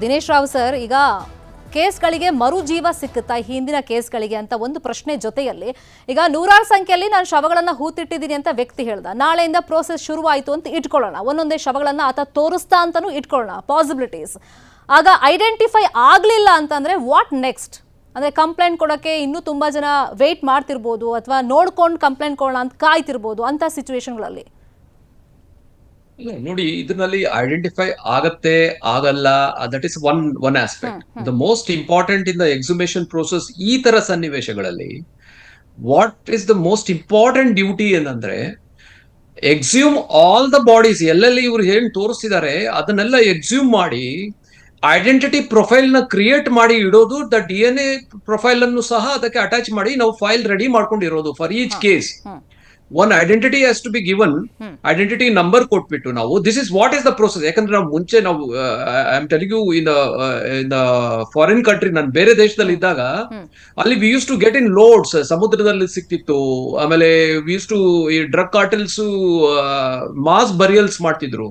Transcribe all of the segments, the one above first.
Dinesh Rao sir, ಈಗ ಕೇಸ್ಗಳಿಗೆ ಮರುಜೀವ ಸಿಕ್ಕುತ್ತಾ ಹಿಂದಿನ ಕೇಸ್ಗಳಿಗೆ ಅಂತ ಒಂದು ಪ್ರಶ್ನೆ ಜೊತೆಯಲ್ಲಿ ಈಗ ನೂರಾರು ಸಂಖ್ಯೆಯಲ್ಲಿ ನಾನು ಶವಗಳನ್ನು ಹೂತಿಟ್ಟಿದ್ದೀನಿ ಅಂತ ವ್ಯಕ್ತಿ ಹೇಳ್ದ. ನಾಳೆಯಿಂದ ಪ್ರೋಸೆಸ್ ಶುರುವಾಯಿತು ಅಂತ ಇಟ್ಕೊಳ್ಳೋಣ, ಒಂದೊಂದೇ ಶವಗಳನ್ನು ಆತ ತೋರಿಸ್ತಾ ಅಂತಲೂ ಇಟ್ಕೊಳ್ಳೋಣ ಪಾಸಿಬಿಲಿಟೀಸ್. ಆಗ ಐಡೆಂಟಿಫೈ ಆಗಲಿಲ್ಲ ಅಂತಂದರೆ ವಾಟ್ ನೆಕ್ಸ್ಟ್? ಅಂದರೆ ಕಂಪ್ಲೇಂಟ್ ಕೊಡೋಕ್ಕೆ ಇನ್ನೂ ತುಂಬ ಜನ ವೆಯ್ಟ್ ಮಾಡ್ತಿರ್ಬೋದು, ಅಥವಾ ನೋಡ್ಕೊಂಡು ಕಂಪ್ಲೇಂಟ್ ಕೊಡೋಣ ಅಂತ ಕಾಯ್ತಿರ್ಬೋದು ಅಂಥ ಸಿಚುವೇಶನ್ಗಳಲ್ಲಿ. ನೋಡಿ, ಇದರಲ್ಲಿ ಐಡೆಂಟಿಫೈ ಆಗತ್ತೆ ಆಗಲ್ಲ, that is one aspect. The most important in the exhumation process ಈ ತರ ಸನ್ನಿವೇಶಗಳಲ್ಲಿ what is the most important duty ಏನಂದ್ರೆ ಎಕ್ಸ್ಯೂಮ್ ಆಲ್ ದ ಬಾಡೀಸ್. ಎಲ್ಲೆಲ್ಲಿ ಇವ್ರು ಏನ್ ತೋರಿಸ್ತಿದ್ದಾರೆ ಅದನ್ನೆಲ್ಲ ಎಕ್ಸ್ಯೂಮ್ ಮಾಡಿ ಐಡೆಂಟಿಟಿ ಪ್ರೊಫೈಲ್ ನ ಕ್ರಿಯೇಟ್ ಮಾಡಿ ಇಡೋದು. ದ DNA ಪ್ರೊಫೈಲ್ ಅನ್ನು ಸಹ ಅದಕ್ಕೆ ಅಟ್ಯಾಚ್ ಮಾಡಿ ನಾವು ಫೈಲ್ ರೆಡಿ ಮಾಡ್ಕೊಂಡಿರೋದು for each case. One identity has to be given, identity number ಕೊಟ್ಬಿಟ್ಟು ನಾವು this is what is the process. ಯಾಕಂದ್ರೆ ನಾವು ಮುಂಚೆ ನಾವು I am telling you in the foreign country, ನಾನು ಬೇರೆ ದೇಶದಲ್ಲಿ ಇದ್ದಾಗ ಅಲ್ಲಿ we use to get in loads, ಸಮುದ್ರದಲ್ಲಿ ಸಿಕ್ತಿತ್ತು. ಆಮೇಲೆ ವಿ ಯೂಸ್ ಟು ಈ ಡ್ರಗ್ ಕಾರ್ಟೆಲ್ಸ್ ಮಾಸ್ ಬರಿಯಲ್ಸ್ ಮಾಡ್ತಿದ್ರು.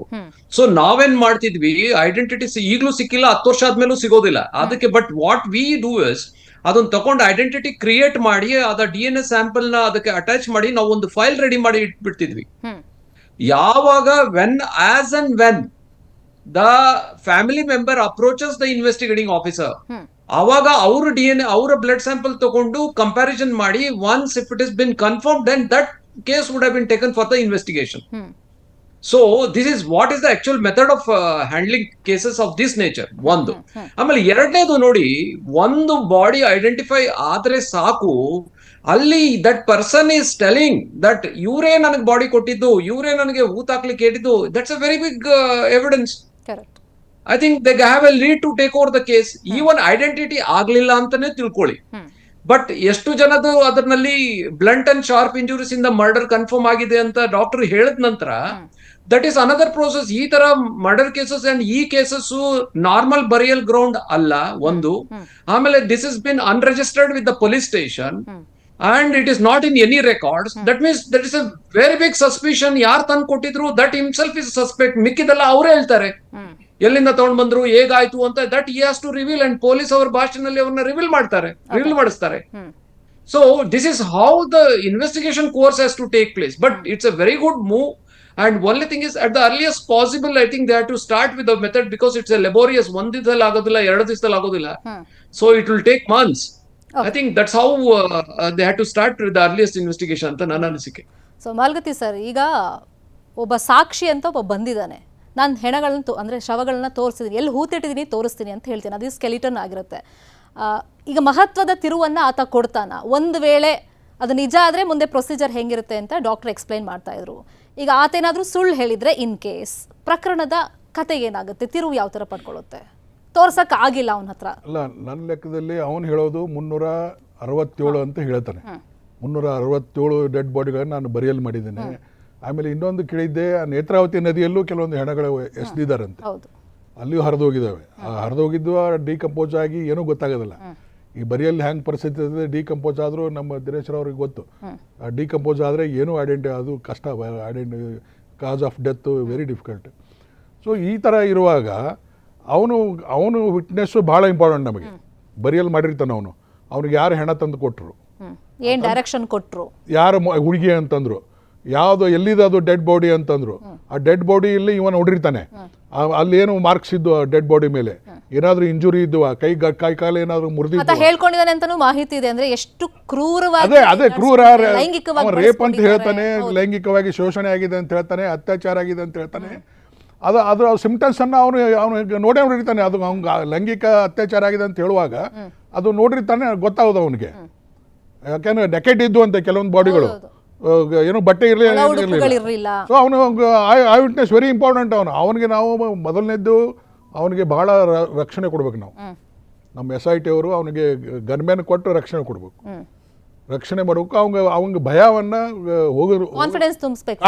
ಸೊ ನಾವೇನ್ ಮಾಡ್ತಿದ್ವಿ, ಐಡೆಂಟಿಟಿ ಈಗಲೂ ಸಿಕ್ಕಿಲ್ಲ, 10 ವರ್ಷ ಆದ್ಮೇಲೂ ಸಿಗೋದಿಲ್ಲ ಅದಕ್ಕೆ. But what we do is ಅದನ್ನ ತಗೊಂಡು ಐಡೆಂಟಿಟಿ ಕ್ರಿಯೇಟ್ ಮಾಡಿ ಅದ DNA ಸ್ಯಾಂಪಲ್ ನ ಅದಕ್ಕೆ ಅಟ್ಯಾಚ್ ಮಾಡಿ ನಾವು ಒಂದು ಫೈಲ್ ರೆಡಿ ಮಾಡಿ ಇಟ್ಬಿಡ್ತಿದ್ವಿ. ಯಾವಾಗ when the family member approaches the investigating officer, ಅವಾಗ ಅವ್ರ DNA ಅವರ ಬ್ಲಡ್ ಸ್ಯಾಂಪಲ್ ತಗೊಂಡು ಕಂಪ್ಯಾರಿಸನ್ ಮಾಡಿ once if it is been confirm then that case would have been taken for the investigation. So this is what is the actual method of handling cases of this nature. ಒಂದು. ಆಮೇಲೆ ಎರಡನೇದು ನೋಡಿ, ಒಂದು body identify ಆದ್ರೆ ಸಾಕು, ಅಲ್ಲಿ that person is telling that ಇವರೇ ನನಗೆ ಬಾಡಿ ಕೊಟ್ಟಿದ್ದು, ಇವರೇ ನನಗೆ ಹೂತಾಕ್ಲಿಕ್ಕೆ ಹೇಳಿದ್ದು, that's a very big evidence. I think they have a lead to take over the case. Even identity ಆಗ್ಲಿಲ್ಲ ಅಂತಾನೆ ತಿಳ್ಕೊಳ್ಳಿ, ಬಟ್ ಎಷ್ಟು ಜನದು ಅದರಲ್ಲಿ ಬ್ಲಂಟ್ ಅಂಡ್ ಶಾರ್ಪ್ ಇಂಜುರೀಸ್ ಇಂದ ಮರ್ಡರ್ ಕನ್ಫರ್ಮ್ ಆಗಿದೆ ಅಂತ ಡಾಕ್ಟರ್ ಹೇಳಿದ ನಂತರ ದಟ್ ಈಸ್ ಅನದರ್ ಪ್ರೋಸೆಸ್. ಈ ತರ ಮರ್ಡರ್ ಕೇಸಸ್ ಅಂಡ್ ಈ ಕೇಸಸ್ ನಾರ್ಮಲ್ ಬರಿಯಲ್ ಗ್ರೌಂಡ್ ಅಲ್ಲ ಒಂದು. ಆಮೇಲೆ this is been unregistered with the police station and it is not in any records. That means that is a very big suspicion. ಯಾರು ತಂದು ಕೊಟ್ಟಿದ್ರು that himself is suspect. ಮಿಕ್ಕಿದೆಲ್ಲ ಅವರೇ ಹೇಳ್ತಾರೆ ಎಲ್ಲಿಂದ ತಗೊಂಡ್ ಬಂದ್ರು, ಹೇಗಾಯ್ತು ಅಂತ. That he has to reveal and police ಅವ್ರ ಭಾಷೆನಲ್ಲಿ ಅವ್ರನ್ನ ರಿವೀಲ್ ಮಾಡಿಸ್ತಾರೆ. So this is how the investigation course has to take place. But it's a very good move. And only thing is, at the earliest possible, I think they have to start with the method because it's a laborious. One ದಿವಸದಲ್ಲಿ ಆಗೋದಿಲ್ಲ, 2 ದಿವಸದಲ್ಲಿ ಆಗೋದಿಲ್ಲ. So it will take months. Okay. I think that's how they have to start with the earliest investigation ಅಂತ ನನ್ನ ಅನಿಸಿಕೆ. So ಮಾಲ್ಗತಿ sir, ಈಗ ಒಬ್ಬ ಸಾಕ್ಷಿ ಅಂತ ಒಬ್ಬ ಬಂದಿದ್ದಾನೆ, ನಾನು ಹೆಣಗಳನ್ನ ಅಂದರೆ ಶವಗಳನ್ನ ತೋರಿಸಿದ್ದೀನಿ, ಎಲ್ಲಿ ಹೂತಿಟ್ಟಿದ್ದೀನಿ ತೋರಿಸ್ತೀನಿ ಅಂತ ಹೇಳ್ತೀನಿ, ಅದು ಸ್ಕೆಲಿಟನ್ ಆಗಿರುತ್ತೆ. ಈಗ ಮಹತ್ವದ ತಿರುವನ್ನು ಆತ ಕೊಡ್ತಾನ. ಒಂದು ವೇಳೆ ಅದು ನಿಜ ಆದರೆ ಮುಂದೆ ಪ್ರೊಸೀಜರ್ ಹೆಂಗಿರುತ್ತೆ ಅಂತ ಡಾಕ್ಟರ್ ಎಕ್ಸ್ಪ್ಲೈನ್ ಮಾಡ್ತಾ ಇದ್ರು. ಈಗ ಆತೇನಾದರೂ ಸುಳ್ಳು ಹೇಳಿದರೆ ಇನ್ ಕೇಸ್ ಪ್ರಕರಣದ ಕತೆ ಏನಾಗುತ್ತೆ, ತಿರುವು ಯಾವ ಥರ ಪಡ್ಕೊಳ್ಳುತ್ತೆ? ತೋರ್ಸಕ್ಕೆ ಆಗಿಲ್ಲ ಅವನ ಹತ್ರ. ಅಲ್ಲ, ನನ್ನ ಲೆಕ್ಕದಲ್ಲಿ ಅವನು ಹೇಳೋದು 367 ಅಂತ ಹೇಳ್ತಾನೆ. 367 ಡೆಡ್ ಬಾಡಿಗಳನ್ನು ನಾನು ಬರಿಯಲ್ ಮಾಡಿದ್ದೇನೆ. ಆಮೇಲೆ ಇನ್ನೊಂದು ಕೇಳಿದ್ದೆ, ನೇತ್ರಾವತಿ ನದಿಯಲ್ಲೂ ಕೆಲವೊಂದು ಹೆಣಗಳು ಎಸೆದಿದ್ದಾರಂತೆ, ಅಲ್ಲಿಯೂ ಹರಿದೋಗಿದ್ದಾವೆ. ಹರಿದೋಗಿದ್ದು ಡಿಕಂಪೋಸ್ ಆಗಿ ಏನೂ ಗೊತ್ತಾಗೋದಿಲ್ಲ. ಈ ಬರಿಯಲ್ಲಿ ಹ್ಯಾಂಗ್ ಪರಿಸ್ಥಿತಿ ಇದೆ, ಡಿಕಂಪೋಸ್ ಆದರೂ ನಮ್ಮ ದಿನೇಶ್ ಅವ್ರಿಗೆ ಗೊತ್ತು, ಡಿಕಂಪೋಸ್ ಆದರೆ ಏನೂ ಅದು ಕಷ್ಟ, cause of death very difficult. So ಈ ಥರ ಇರುವಾಗ ಅವನು ವಿಟ್ನೆಸ್ಸು ಭಾಳ ಇಂಪಾರ್ಟೆಂಟ್ ನಮಗೆ. ಬರಿಯಲ್ಲಿ ಮಾಡಿರ್ತಾನೆ ಅವನು, ಅವ್ನಿಗೆ ಯಾರು ಹೆಣ ತಂದು ಕೊಟ್ಟರು, ಏನು ಡೈರೆಕ್ಷನ್ ಕೊಟ್ಟರು, ಯಾರು ಹುಡುಗಿ ಅಂತಂದರು, ಯಾವುದು ಎಲ್ಲಿದೆ ಅದು ಡೆಡ್ ಬಾಡಿ ಅಂತಂದ್ರು. ಆ ಡೆಡ್ ಬಾಡಿಯಲ್ಲಿ ಇವನು ಹೊಡಿರ್ತಾನೆ, ಅಲ್ಲಿ ಏನು ಮಾರ್ಕ್ಸ್ ಇದ್ದು ಆ ಡೆಡ್ ಬಾಡಿ ಮೇಲೆ, ಏನಾದ್ರೂ ಇಂಜುರಿ ಇದ್ದು, ಕೈ ಕಾಲು ಏನಾದ್ರು ಮುರಿದಿದ್ದು ಹೇಳ್ಕೊಂಡಿದ್ದಾನೆ ಅಂತಾನೂ ಮಾಹಿತಿ ಇದೆ. ಅಂದ್ರೆ ಎಷ್ಟು ಕ್ರೂರವಾಗಿ, ಅದೇ ಕ್ರೂರ, ರೇಪ್ ಅಂತ ಹೇಳ್ತಾನೆ, ಲೈಂಗಿಕವಾಗಿ ಶೋಷಣೆ ಆಗಿದೆ ಅಂತ ಹೇಳ್ತಾನೆ, ಅತ್ಯಾಚಾರ ಆಗಿದೆ ಅಂತ ಹೇಳ್ತಾನೆ. ಅದು ಸಿಂಪ್ಟಮ್ಸ್ ಅನ್ನ ಅವನು ನೋಡೇ ನೋಡಿರ್ತಾನೆ. ಅದು ಅವ್ನಿಗೆ ಲೈಂಗಿಕ ಅತ್ಯಾಚಾರ ಆಗಿದೆ ಅಂತ ಹೇಳುವಾಗ ಅದು ನೋಡಿರ್ತಾನೆ, ಗೊತ್ತಾಗೋದು ಅವನಿಗೆ. ಯಾಕೆಂದ್ರೆ ನೆಕೆಟ್ ಇದ್ದು ಅಂತ ಕೆಲವೊಂದು ಬಾಡಿಗಳು, ಏನೋ ಬಟ್ಟೆ ಇರಲಿಲ್ಲ. ಸೊ ಅವನು ಐ ವಿಟ್ನೆಸ್ ವೆರಿ ಇಂಪಾರ್ಟೆಂಟ್. ಅವನಿಗೆ ನಾವು ಮೊದಲನೇದ್ದು ಅವನಿಗೆ ಬಹಳ ರಕ್ಷಣೆ ಕೊಡ್ಬೇಕು. ನಾವು ನಮ್ಮ SIT ಅವರು ಅವನಿಗೆ ಗನ್ಮ್ಯಾನ್ ಕೊಟ್ಟು ರಕ್ಷಣೆ ಕೊಡ್ಬೇಕು, ರಕ್ಷಣೆ ಮಾಡ್ಬೇಕು. ಅವಂಗ ಭಯವನ್ನ ಹೋಗೋದು, ಕಾನ್ಫಿಡೆನ್ಸ್ ತುಂಬಿಸ್ಬೇಕು.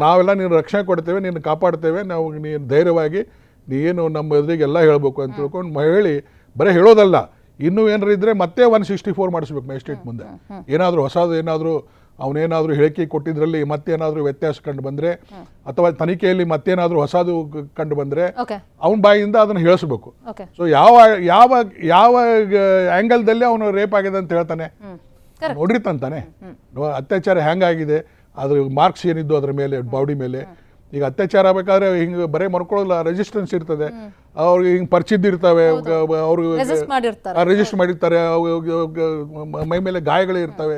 ನಾವೆಲ್ಲ ನೀನು ರಕ್ಷಣೆ ಕೊಡ್ತೇವೆ, ನೀನು ಕಾಪಾಡ್ತೇವೆ, ನಾವು ನೀನು ಧೈರ್ಯವಾಗಿ ನೀನು ನಮ್ಮ ಎದುರಿಗೆಲ್ಲ ಹೇಳ್ಬೇಕು ಅಂತ ತಿಳ್ಕೊಂಡು ಹೇಳಿ, ಬರೀ ಹೇಳೋದಲ್ಲ, ಇನ್ನೂ ಏನಾರು ಇದ್ರೆ ಮತ್ತೆ 164 ಮಾಡಿಸ್ಬೇಕು ಮ್ಯಾಜಿಸ್ಟ್ರೇಟ್ ಮುಂದೆ. ಏನಾದರೂ ಹೊಸದು ಏನಾದರೂ ಅವನೇನಾದರೂ ಹೇಳಿಕೆ ಕೊಟ್ಟಿದ್ರಲ್ಲಿ ಮತ್ತೇನಾದರೂ ವ್ಯತ್ಯಾಸ ಕಂಡು ಬಂದರೆ ಅಥವಾ ತನಿಖೆಯಲ್ಲಿ ಮತ್ತೇನಾದರೂ ಹೊಸದು ಕಂಡು ಬಂದರೆ ಓಕೆ ಅವನ ಬಾಯಿಯಿಂದ ಅದನ್ನು ಹೇಳಿಸ್ಬೇಕು. ಓಕೆ ಸೊ ಯಾವ ಯಾವ ಯಾವ ಆ್ಯಂಗಲ್ದಲ್ಲಿ ಅವನು ರೇಪ್ ಆಗಿದೆ ಅಂತ ಹೇಳ್ತಾನೆ, ನೋಡಿರ್ತಾನೆ ಅತ್ಯಾಚಾರ ಹೆಂಗಾಗಿದೆ, ಅದ್ರ ಮಾರ್ಕ್ಸ್ ಏನಿದ್ದು ಅದ್ರ ಮೇಲೆ ಬಾಡಿ ಮೇಲೆ. ಈಗ ಅತ್ಯಾಚಾರ ಆಗಬೇಕಾದ್ರೆ ಹಿಂಗೆ ಬರೀ ಮರ್ಕೊಳ್ಳಲ್ಲ, ರೆಸಿಸ್ಟೆನ್ಸ್ ಇರ್ತದೆ, ಅವ್ರಿಗೆ ಹಿಂಗೆ ಪರಿಚಿದ್ದಿರ್ತವೆ, ಅವ್ರಿಗೆ ರೆಜಿಸ್ಟರ್ ಮಾಡಿರ್ತಾರೆ, ಮೈ ಮೇಲೆ ಗಾಯಗಳು ಇರ್ತವೆ,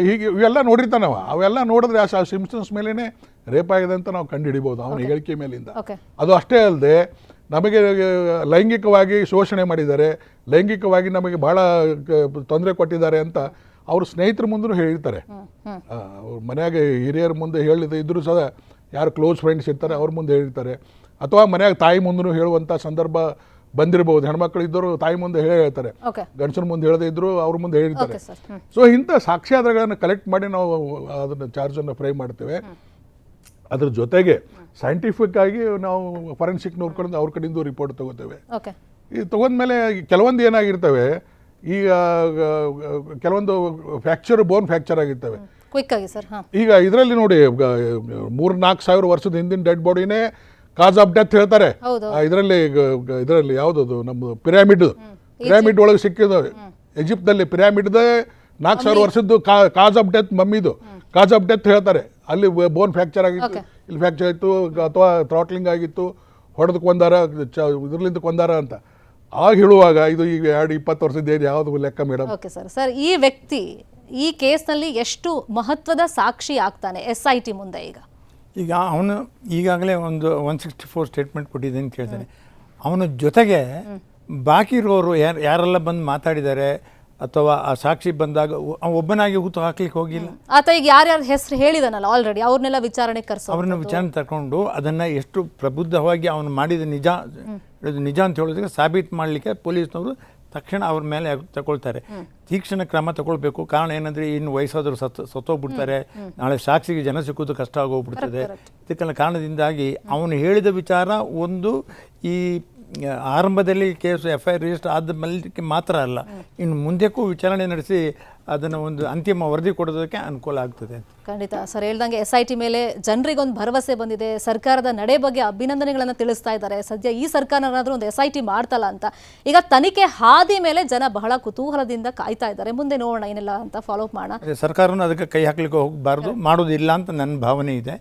ಹೀಗೆ ಇವೆಲ್ಲ ನೋಡಿರ್ತಾನೆ ಅವೆಲ್ಲ ನೋಡಿದ್ರೆ ಆ ಸಿಮ್ಟಮ್ಸ್ ಮೇಲೇ ರೇಪ್ ಆಗಿದೆ ಅಂತ ನಾವು ಕಂಡು ಹಿಡಿಬೋದು ಅವನ ಹೇಳಿಕೆ ಮೇಲಿಂದ. ಅದು ಅಷ್ಟೇ ಅಲ್ಲದೆ ನಮಗೆ ಲೈಂಗಿಕವಾಗಿ ಶೋಷಣೆ ಮಾಡಿದ್ದಾರೆ, ಲೈಂಗಿಕವಾಗಿ ನಮಗೆ ಭಾಳ ತೊಂದರೆ ಕೊಟ್ಟಿದ್ದಾರೆ ಅಂತ ಅವ್ರ ಸ್ನೇಹಿತರ ಮುಂದೂ ಹೇಳಿರ್ತಾರೆ. ಅವ್ರ ಮನೆಯಾಗ ಹಿರಿಯರ ಮುಂದೆ ಹೇಳಿದ ಇದ್ರೂ ಸಹ ಯಾರು ಕ್ಲೋಸ್ ಫ್ರೆಂಡ್ಸ್ ಇರ್ತಾರೆ ಅವ್ರ ಮುಂದೆ ಹೇಳಿರ್ತಾರೆ, ಅಥವಾ ಮನ್ಯಾಗ ತಾಯಿ ಮುಂದೂ ಹೇಳುವಂಥ ಸಂದರ್ಭ ಬಂದಿರಬಹುದು. ಹೆಣ್ಮಕ್ಳು ಇದ್ದರು ತಾಯಿ ಮುಂದೆ ಹೇಳ್ತಾರೆ, ಗಂಡಸರ ಮುಂದೆ ಹೇಳದೇ ಇದ್ರು ಅವ್ರ ಮುಂದೆ ಹೇಳಿರ್ತಾರೆ. ಸೊ ಇಂಥ ಸಾಕ್ಷ್ಯಾಧಾರಗಳನ್ನು ಕಲೆಕ್ಟ್ ಮಾಡಿ ನಾವು ಅದನ್ನು ಚಾರ್ಜನ್ನು ಫ್ರೈ ಮಾಡ್ತೇವೆ. ಅದ್ರ ಜೊತೆಗೆ ಸೈಂಟಿಫಿಕ್ ಆಗಿ ನಾವು ಫಾರೆನ್ಸಿಕ್ ನೋಡ್ಕೊಂಡು ಅವ್ರ ಕಡೆಯಿಂದ ರಿಪೋರ್ಟ್ ತಗೋತೇವೆ. ಈ ತಗೊಂಡ್ಮೇಲೆ ಕೆಲವೊಂದು ಏನಾಗಿರ್ತವೆ, ಈಗ ಕೆಲವೊಂದು ಬೋನ್ ಫ್ರ್ಯಾಕ್ಚರ್ ಆಗಿರ್ತವೆ. ಈಗ ಇದರಲ್ಲಿ ನೋಡಿ 3-4 ಸಾವಿರ ವರ್ಷದ ಹಿಂದಿನ ಡೆಡ್ ಬಾಡಿನೇ ಕಾಸ್ ಆಫ್ ಡೆತ್ ಹೇಳ್ತಾರೆ. ಇದರಲ್ಲಿ ಯಾವುದದು ನಮ್ಮ ಪಿರಾಮಿಡ್ ಒಳಗೆ ಸಿಕ್ಕಿದ ಈಜಿಪ್ಟ್ದಲ್ಲಿ ಪಿರಾಮಿಡ್ದೇ 4,000 ವರ್ಷದ್ದು ಕಾಸ್ ಆಫ್ ಡೆತ್ ಮಮ್ಮಿದು ಕಾಸ್ ಆಫ್ ಡೆತ್ ಹೇಳ್ತಾರೆ. ಅಲ್ಲಿ ಬೋನ್ ಫ್ರ್ಯಾಕ್ಚರ್ ಆಗಿತ್ತು, ಇಲ್ಲಿ ಫ್ರ್ಯಾಕ್ಚರ್ ಆಯಿತು, ಅಥವಾ ಥ್ರಾಟ್ಲಿಂಗ್ ಆಗಿತ್ತು, ಹೊಡೆದು ಕೊಂದಾರ, ಇದರ್ಲಿಂದ ಕೊಂದಾರ ಅಂತ ಆಗ ಹೇಳುವಾಗ ಇದು ಈಗ 20 ವರ್ಷದ ಯಾವುದು ಲೆಕ್ಕ ಮೇಡಮ್? ಓಕೆ ಸರ್, ಈ ವ್ಯಕ್ತಿ ಈ ಕೇಸ್ನಲ್ಲಿ ಎಷ್ಟು ಮಹತ್ವದ ಸಾಕ್ಷಿ ಆಗ್ತಾನೆ SIT ಮುಂದೆ? ಈಗ ಅವನು ಈಗಾಗಲೇ ಒಂದು 164 ಸ್ಟೇಟ್ಮೆಂಟ್ ಕೊಟ್ಟಿದ್ದೇನೆ ಕೇಳ್ತಾನೆ. ಅವನ ಜೊತೆಗೆ ಬಾಕಿ ಇರೋರು ಯಾರೆಲ್ಲ ಬಂದು ಮಾತಾಡಿದ್ದಾರೆ ಅಥವಾ ಆ ಸಾಕ್ಷಿ ಬಂದಾಗ ಒಬ್ಬನಾಗಿ ಹುತ್ತು ಹಾಕ್ಲಿಕ್ಕೆ ಹೋಗಿಲ್ಲ. ಆತ ಈಗ ಯಾರ್ಯಾರ ಹೆಸರು ಹೇಳಿದಾನಲ್ಲ ಆಲ್ರೆಡಿ, ಅವ್ರನ್ನೆಲ್ಲ ವಿಚಾರಣೆ ಅವ್ರನ್ನ ವಿಚಾರಣೆ ತಗೊಂಡು ಅದನ್ನು ಎಷ್ಟು ಪ್ರಬುದ್ಧವಾಗಿ ಅವನು ಮಾಡಿದ ನಿಜ ಅಂತ ಹೇಳೋದಕ್ಕೆ ಸಾಬೀತು ಮಾಡಲಿಕ್ಕೆ ಪೊಲೀಸ್ನವರು ತಕ್ಷಣ ಅವ್ರ ಮೇಲೆ ತಗೊಳ್ತಾರೆ. ತೀಕ್ಷ್ಣ ಕ್ರಮ ತಗೊಳ್ಬೇಕು. ಕಾರಣ ಏನಂದರೆ ಇನ್ನು ವಯಸ್ಸಾದರೂ ಸತ್ತೋಗ್ಬಿಡ್ತಾರೆ, ನಾಳೆ ಸಾಕ್ಷಿಗೆ ಜನ ಸಿಕ್ಕೋದು ಕಷ್ಟ ಆಗೋಗ್ಬಿಡ್ತದೆ. ಇದಕ್ಕೆಲ್ಲ ಕಾರಣದಿಂದಾಗಿ ಅವನು ಹೇಳಿದ ವಿಚಾರ ಒಂದು ಈ ಆರಂಭದಲ್ಲಿ ಕೇಸು FIR ರಿಜಿಸ್ಟರ್ ಆದ ಮೇಲೆ ಮಾತ್ರ ಅಲ್ಲ, ಇನ್ನು ಮುಂದಕ್ಕೂ ವಿಚಾರಣೆ ನಡೆಸಿ ಅದನ್ನು ಒಂದು ಅಂತಿಮ ವರದಿ ಕೊಡೋದಕ್ಕೆ ಅನುಕೂಲ ಆಗ್ತದೆ. ಖಂಡಿತ ಸರ್ ಹೇಳ್ದಂಗೆ SIT ಮೇಲೆ ಜನರಿಗೊಂದು ಭರವಸೆ ಬಂದಿದೆ. ಸರ್ಕಾರದ ನಡೆ ಬಗ್ಗೆ ಅಭಿನಂದನೆಗಳನ್ನು ತಿಳಿಸ್ತಾ ಇದ್ದಾರೆ. ಸದ್ಯ ಈ ಸರ್ಕಾರನಾದರೂ ಒಂದು SIT ಮಾಡ್ತಲ್ಲ ಅಂತ ಈಗ ತನಿಖೆ ಹಾದಿ ಮೇಲೆ ಜನ ಬಹಳ ಕುತೂಹಲದಿಂದ ಕಾಯ್ತಾ ಇದ್ದಾರೆ. ಮುಂದೆ ನೋಡೋಣ ಏನೆಲ್ಲ ಅಂತ ಫಾಲೋ ಅಪ್ ಮಾಡೋಣ. ಸರ್ಕಾರನ ಅದಕ್ಕೆ ಕೈ ಹಾಕ್ಲಿಕ್ಕೆ ಹೋಗಬಾರ್ದು, ಮಾಡೋದಿಲ್ಲ ಅಂತ ನನ್ನ ಭಾವನೆ ಇದೆ.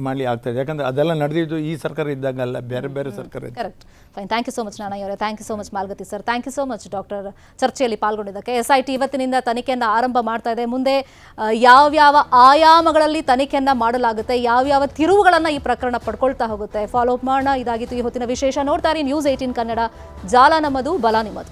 ಮಾಡಲಿ ಆಗ್ತದೆ, ಯಾಕಂದ್ರೆ ಅದೆಲ್ಲ ನಡೆದಿದ್ದು ಈ ಸರ್ಕಾರ ಇದ್ದಾಗಲ್ಲ, ಬೇರೆ ಬೇರೆ ಸರ್ಕಾರ ಇದೆ. Correct. Fine. Thank you so much Nanaiah ಅವರೇ. Thank you so much Malgathi sir. Thank you so much doctor ಚರ್ಚೆಯಲ್ಲಿ ಪಾಲ್ಗೊಂಡಿದ್ದಕ್ಕೆ. SIT ಇವತ್ತಿನಿಂದ ತನಿಖೆಯನ್ನು ಆರಂಭ ಮಾಡ್ತಾ ಇದೆ. ಮುಂದೆ ಯಾವ್ಯಾವ ಆಯಾಮಗಳಲ್ಲಿ ತನಿಖೆಯನ್ನು ಮಾಡಲಾಗುತ್ತೆ, ಯಾವ್ಯಾವ ತಿರುವುಗಳನ್ನು ಈ ಪ್ರಕರಣ ಪಡ್ಕೊಳ್ತಾ ಹೋಗುತ್ತೆ, ಫಾಲೋ ಅಪ್ ಮಾಡೋಣ. ಇದಾಗಿತ್ತು ಈ ಹೊತ್ತಿನ ವಿಶೇಷ. ನೋಡ್ತಾರೆ ನ್ಯೂಸ್ 18 ಕನ್ನಡ. ಜಾಲ ನಮ್ಮದು, ಬಲ ನಿಮ್ಮದು.